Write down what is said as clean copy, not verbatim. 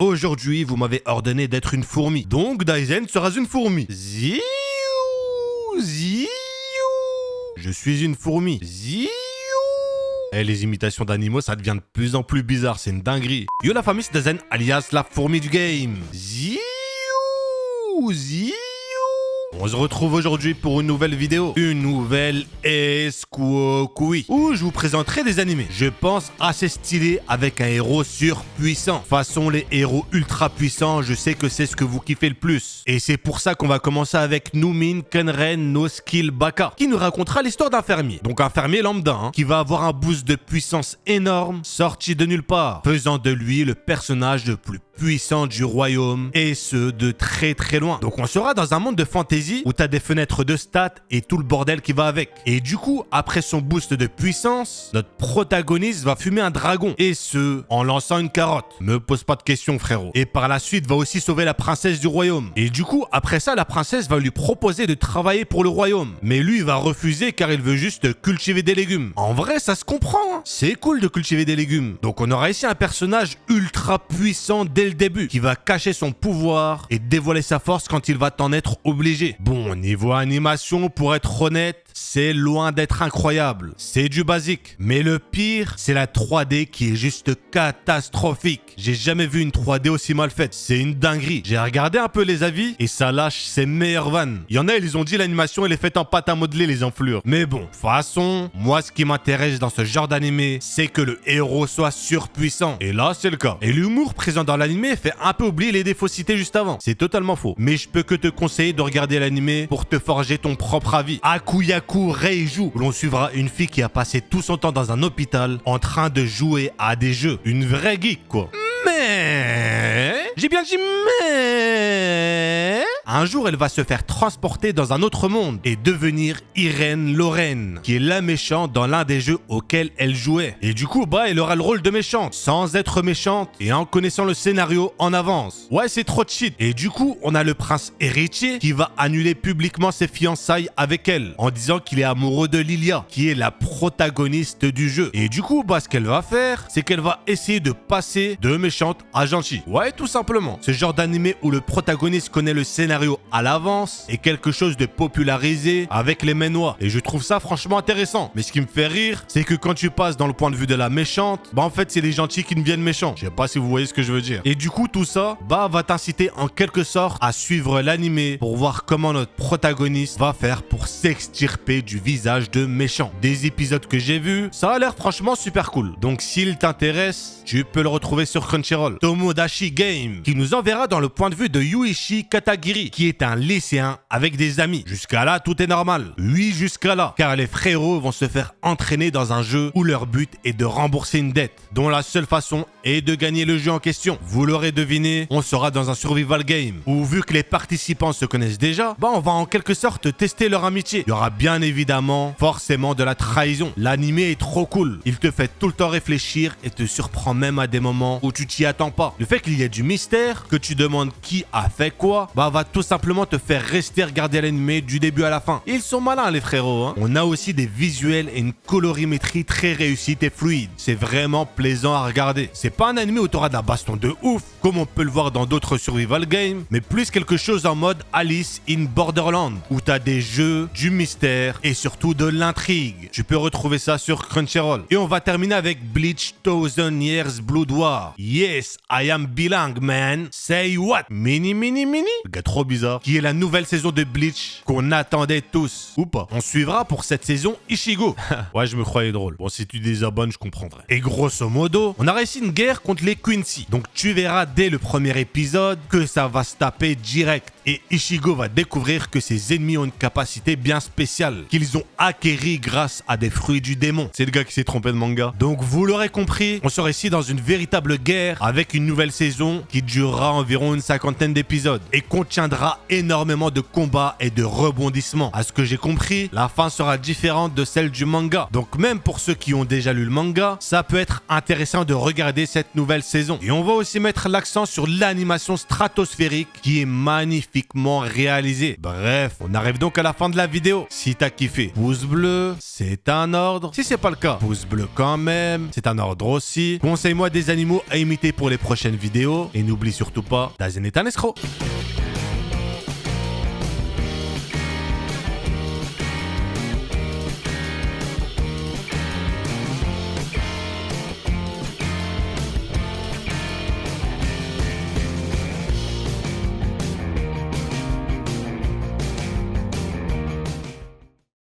Aujourd'hui, vous m'avez ordonné d'être une fourmi. Donc, Daizen sera une fourmi. Ziou, ziou. Je suis une fourmi. Ziou. Eh, les imitations d'animaux, ça devient de plus en plus bizarre. C'est une dinguerie. Yo la famille, c'est Daizen, alias la fourmi du game. Ziou, ziou. On se retrouve aujourd'hui pour une nouvelle vidéo, une nouvelle Esquoqui, où je vous présenterai des animés, je pense assez stylés avec un héros surpuissant. Façon les héros ultra puissants, je sais que c'est ce que vous kiffez le plus. Et c'est pour ça qu'on va commencer avec Numin Kenren no Skill Baka, qui nous racontera l'histoire d'un fermier. Donc un fermier lambda, qui va avoir un boost de puissance énorme, sorti de nulle part, faisant de lui le personnage le plus puissant du royaume, et ce de très très loin. Donc on sera dans un monde de fantasy où t'as des fenêtres de stats et tout le bordel qui va avec. Et du coup, après son boost de puissance, notre protagoniste va fumer un dragon, et ce, en lançant une carotte. Me pose pas de questions, frérot. Et par la suite, va aussi sauver la princesse du royaume. Et du coup, après ça, la princesse va lui proposer de travailler pour le royaume. Mais lui, il va refuser car il veut juste cultiver des légumes. En vrai, ça se comprend, hein. C'est cool de cultiver des légumes. Donc on aura ici un personnage ultra puissant dès le début, qui va cacher son pouvoir et dévoiler sa force quand il va t'en être obligé. Bon, niveau animation, pour être honnête, c'est loin d'être incroyable. C'est du basique. Mais le pire, c'est la 3D qui est juste catastrophique. J'ai jamais vu une 3D aussi mal faite. C'est une dinguerie. J'ai regardé un peu les avis et ça lâche ses meilleures vannes. Il y en a, ils ont dit l'animation, elle est faite en pâte à modeler, les enflures. Mais bon, de toute façon, moi, ce qui m'intéresse dans ce genre d'animé, c'est que le héros soit surpuissant. Et là, c'est le cas. Et l'humour présent dans l'animé fait un peu oublier les défauts cités juste avant. C'est totalement faux. Mais je peux que te conseiller de regarder l'animé pour te forger ton propre avis. Akuyaku Reiju, où l'on suivra une fille qui a passé tout son temps dans un hôpital en train de jouer à des jeux. Une vraie geek, quoi. Mais... J'ai bien dit mais... Un jour, elle va se faire transporter dans un autre monde et devenir Irene Lorraine, qui est la méchante dans l'un des jeux auxquels elle jouait. Et du coup, bah, elle aura le rôle de méchante, sans être méchante et en connaissant le scénario en avance. Ouais, c'est trop cheat. Et du coup, on a le prince héritier qui va annuler publiquement ses fiançailles avec elle, en disant qu'il est amoureux de Lilia, qui est la protagoniste du jeu. Et du coup, bah, ce qu'elle va faire, c'est qu'elle va essayer de passer de méchante à gentille. Ouais, tout simplement. Ce genre d'animé où le protagoniste connaît le scénario à l'avance est quelque chose de popularisé avec les Ménois. Et je trouve ça franchement intéressant. Mais ce qui me fait rire, c'est que quand tu passes dans le point de vue de la méchante, bah en fait, c'est les gentils qui deviennent méchants. Je sais pas si vous voyez ce que je veux dire. Et du coup, tout ça, bah, va t'inciter en quelque sorte à suivre l'animé pour voir comment notre protagoniste va faire pour s'extirper du visage de méchant. Des épisodes que j'ai vus, ça a l'air franchement super cool. Donc s'il t'intéresse, tu peux le retrouver sur Crunchyroll. Tomodachi Game, qui nous enverra dans le point de vue de Yuichi Katagiri, qui est un lycéen avec des amis. Jusqu'à là, tout est normal. Oui, jusqu'à là. Car les frérots vont se faire entraîner dans un jeu où leur but est de rembourser une dette, dont la seule façon est de gagner le jeu en question. Vous l'aurez deviné, on sera dans un survival game, où vu que les participants se connaissent déjà, bah on va en quelque sorte tester leur amitié. Il y aura bien évidemment, forcément de la trahison. L'animé est trop cool. Il te fait tout le temps réfléchir et te surprend même à des moments où tu t'y attends pas. Le fait qu'il y ait du mystère, que tu demandes qui a fait quoi, bah va tout simplement te faire rester regarder l'animé du début à la fin. Ils sont malins les frérots, hein. On a aussi des visuels et une colorimétrie très réussie et fluide. C'est vraiment plaisant à regarder. C'est pas un animé où t'auras de la baston de ouf, comme on peut le voir dans d'autres survival games, mais plus quelque chose en mode Alice in Borderland, où t'as des jeux, du mystère et surtout de l'intrigue. Tu peux retrouver ça sur Crunchyroll. Et on va terminer avec Bleach Thousand Years Blood War. Yes, I am bilingue, man. Say what? Mini. Le gars trop bizarre. Qui est la nouvelle saison de Bleach qu'on attendait tous. Ou pas. On suivra pour cette saison Ichigo. Ouais, je me croyais drôle. Bon, si tu désabonnes, je comprendrai. Et grosso modo, on aura ici une guerre contre les Quincy. Donc tu verras dès le premier épisode que ça va se taper direct. Et Ichigo va découvrir que ses ennemis ont une capacité bien spéciale, qu'ils ont acquérie grâce à des fruits du démon. C'est le gars qui s'est trompé de manga. Donc vous l'aurez compris, on sera ici dans une véritable guerre avec une nouvelle saison qui durera environ une 50aine d'épisodes et contiendra énormément de combats et de rebondissements. À ce que j'ai compris, la fin sera différente de celle du manga. Donc même pour ceux qui ont déjà lu le manga, ça peut être intéressant de regarder cette nouvelle saison. Et on va aussi mettre l'accent sur l'animation stratosphérique qui est magnifique magnifiquement réalisé. Bref, on arrive donc à la fin de la vidéo. Si t'as kiffé, pouce bleu, c'est un ordre. Si c'est pas le cas, pouce bleu quand même, c'est un ordre aussi. Conseille-moi des animaux à imiter pour les prochaines vidéos. Et n'oublie surtout pas, Dazen est un escroc.